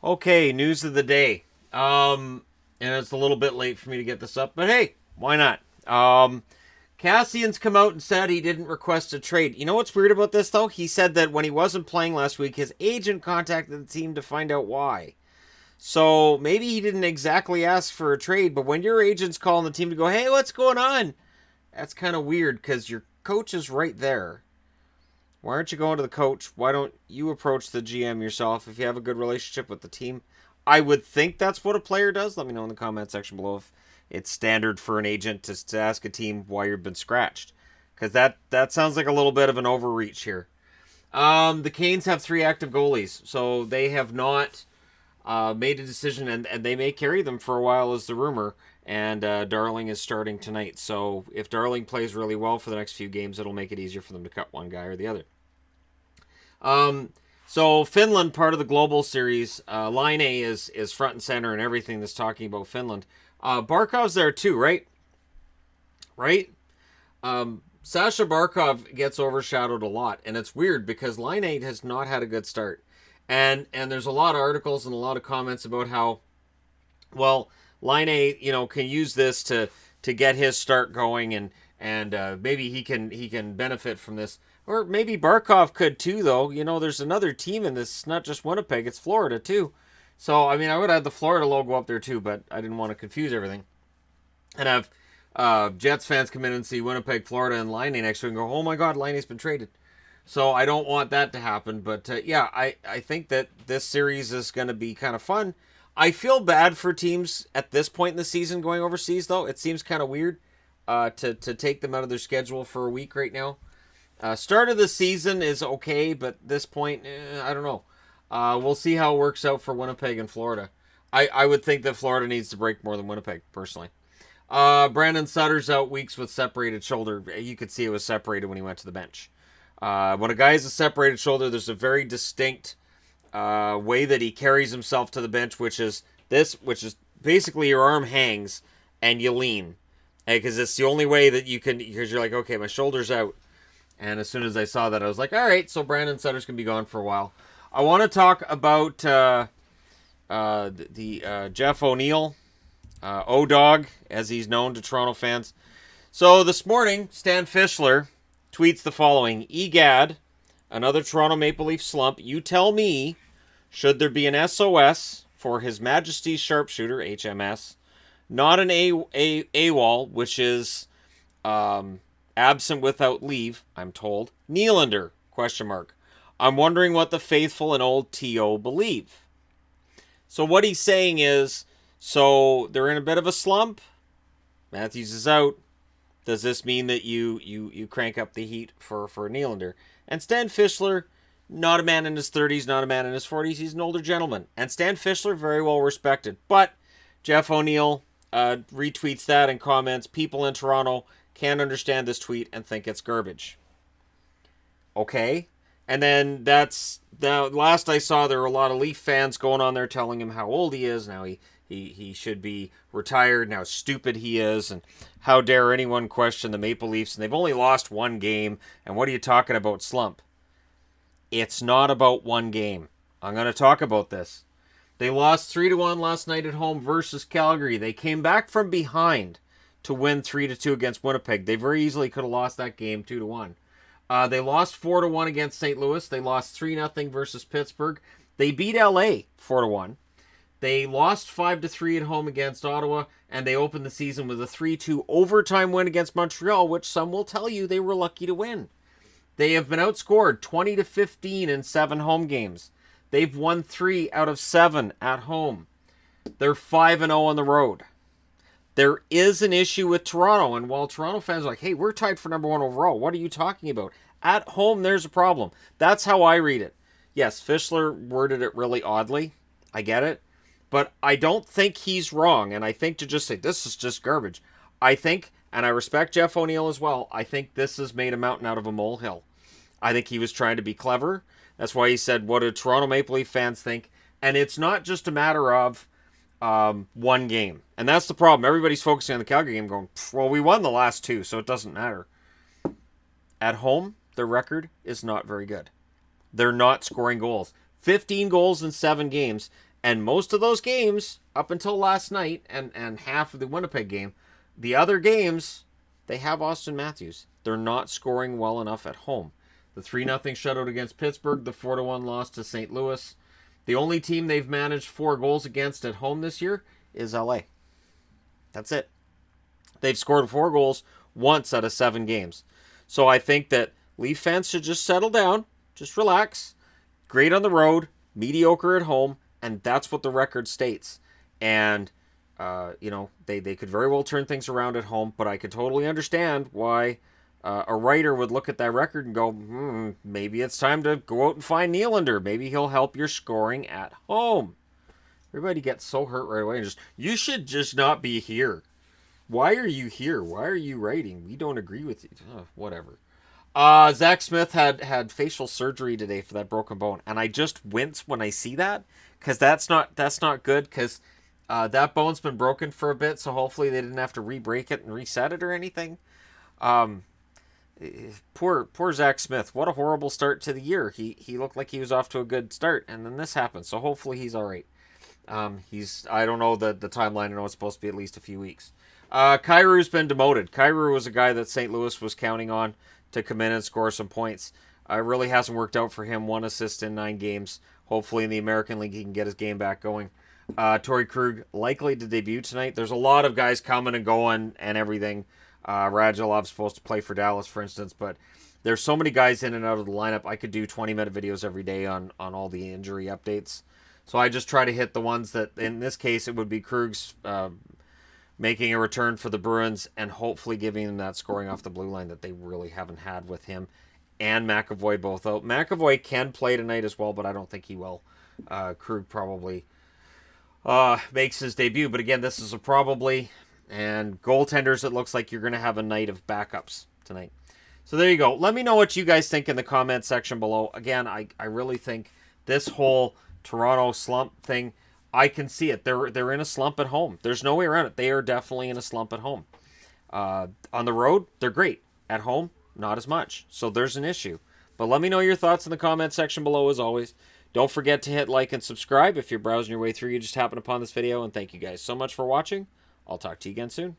Okay, news of the day. And it's a little bit late for me to get this up, but hey, why not? Cassian's come out and said he didn't request a trade. You know what's weird about this though? He said that when he wasn't playing last week, his agent contacted the team to find out why. So maybe he didn't exactly ask for a trade, but when your agent's calling the team to go, hey, what's going on? That's kind of weird because your coach is right there. Why aren't you going to the coach? Why don't you approach the GM yourself if you have a good relationship with the team? I would think that's what a player does. Let me know in the comment section below if it's standard for an agent to ask a team why you've been scratched. Because that sounds like a little bit of an overreach here. The Canes have 3 active goalies, so they have not made a decision, and they may carry them for a while, is the rumor. And Darling is starting tonight, so if Darling plays really well for the next few games, it'll make it easier for them to cut one guy or the other. So Finland, part of the global series, Line A is front and center in everything that's talking about Finland. Barkov's there too, right? Right? Sasha Barkov gets overshadowed a lot, and it's weird because Line 8 has not had a good start. And there's a lot of articles and a lot of comments about how, well, Line 8, can use this to get his start going, and maybe he can benefit from this. Or maybe Barkov could too, though. There's another team in this. It's not just Winnipeg, it's Florida too. So, I mean, I would have the Florida logo up there too, but I didn't want to confuse everything. And have Jets fans come in and see Winnipeg, Florida, and Line next week and go, oh my God, Liney's been traded. So I don't want that to happen. But yeah, I think that this series is going to be kind of fun. I feel bad for teams at this point in the season going overseas, though. It seems kind of weird to take them out of their schedule for a week right now. Start of the season is okay, but this point, I don't know. We'll see how it works out for Winnipeg and Florida. I would think that Florida needs to break more than Winnipeg, personally. Brandon Sutter's out weeks with separated shoulder. You could see it was separated when he went to the bench. When a guy has a separated shoulder, there's a very distinct way that he carries himself to the bench, which is basically your arm hangs and you lean. Because it's the only way that you can, because you're like, okay, my shoulder's out. And as soon as I saw that, I was like, all right, so Brandon Sutter's going to be gone for a while. I want to talk about the Jeff O'Neill, O-Dog, as he's known to Toronto fans. So this morning, Stan Fischler tweets the following: Egad, another Toronto Maple Leaf slump. You tell me, should there be an SOS for His Majesty's Sharpshooter, HMS, not an AWOL, which is absent without leave, I'm told. Nylander, question mark. I'm wondering what the faithful and old TO believe. So what he's saying is, so they're in a bit of a slump. Matthews is out. Does this mean that you crank up the heat for Nylander? And Stan Fischler, not a man in his 30s, not a man in his 40s. He's an older gentleman. And Stan Fischler, very well respected. But Jeff O'Neill retweets that and comments, people in Toronto can't understand this tweet and think it's garbage. Okay. And then now last I saw, there were a lot of Leaf fans going on there telling him how old he is. Now he should be retired, and how stupid he is, and how dare anyone question the Maple Leafs, and they've only lost one game, and what are you talking about, slump? It's not about one game. I'm going to talk about this. They lost 3-1 last night at home versus Calgary. They came back from behind to win 3-2 against Winnipeg. They very easily could have lost that game 2-1. They lost 4-1 against St. Louis. They lost 3-0 versus Pittsburgh. They beat LA 4-1. They lost 5-3 at home against Ottawa, and they opened the season with a 3-2 overtime win against Montreal, which some will tell you they were lucky to win. They have been outscored 20-15 in 7 home games. They've won 3 out of 7 at home. They're 5-0 on the road. There is an issue with Toronto, and while Toronto fans are like, hey, we're tied for number 1 overall, what are you talking about? At home, there's a problem. That's how I read it. Yes, Fischler worded it really oddly. I get it. But I don't think he's wrong, and I think to just say, this is just garbage. I think, and I respect Jeff O'Neill as well, I think this has made a mountain out of a molehill. I think he was trying to be clever. That's why he said, what do Toronto Maple Leaf fans think? And it's not just a matter of one game. And that's the problem. Everybody's focusing on the Calgary game going, well, we won the last 2, so it doesn't matter. At home, their record is not very good. They're not scoring goals. 15 goals in 7 games. And most of those games, up until last night and half of the Winnipeg game, the other games, they have Austin Matthews. They're not scoring well enough at home. The 3-0 shutout against Pittsburgh, the 4-1 loss to St. Louis. The only team they've managed 4 goals against at home this year is LA. That's it. They've scored 4 goals once out of 7 games. So I think that Leaf fans should just settle down, just relax. Great on the road, mediocre at home, and that's what the record states. And, they could very well turn things around at home, but I could totally understand why a writer would look at that record and go, maybe it's time to go out and find Nylander. Maybe he'll help your scoring at home. Everybody gets so hurt right away and you should just not be here. Why are you here? Why are you writing? We don't agree with you. Whatever. Zach Smith had facial surgery today for that broken bone, and I just wince when I see that, because that's not good, because that bone's been broken for a bit, so hopefully they didn't have to re-break it and reset it or anything. Poor Zach Smith. What a horrible start to the year. He looked like he was off to a good start, and then this happened, so hopefully he's all right. I don't know the timeline. I know it's supposed to be at least a few weeks. Kairu's been demoted. Kairu was a guy that St. Louis was counting on to come in and score some points. It really hasn't worked out for him. 1 assist in 9 games. Hopefully in the American League he can get his game back going. Torrey Krug likely to debut tonight. There's a lot of guys coming and going and everything. Radulov's supposed to play for Dallas, for instance, but there's so many guys in and out of the lineup. I could do 20-minute videos every day on all the injury updates. So I just try to hit the ones that, in this case, it would be Krug's making a return for the Bruins and hopefully giving them that scoring off the blue line that they really haven't had with him and McAvoy both out. McAvoy can play tonight as well, but I don't think he will. Krug probably makes his debut, but again, this is a probably, and goaltenders, it looks like you're going to have a night of backups tonight. So there you go. Let me know what you guys think in the comment section below. Again, I really think this whole Toronto slump thing, I can see it. They're in a slump at home. There's no way around it. They are definitely in a slump at home. On the road, they're great. At home, not as much. So there's an issue. But let me know your thoughts in the comment section below as always. Don't forget to hit like and subscribe if you're browsing your way through. You just happened upon this video. And thank you guys so much for watching. I'll talk to you again soon.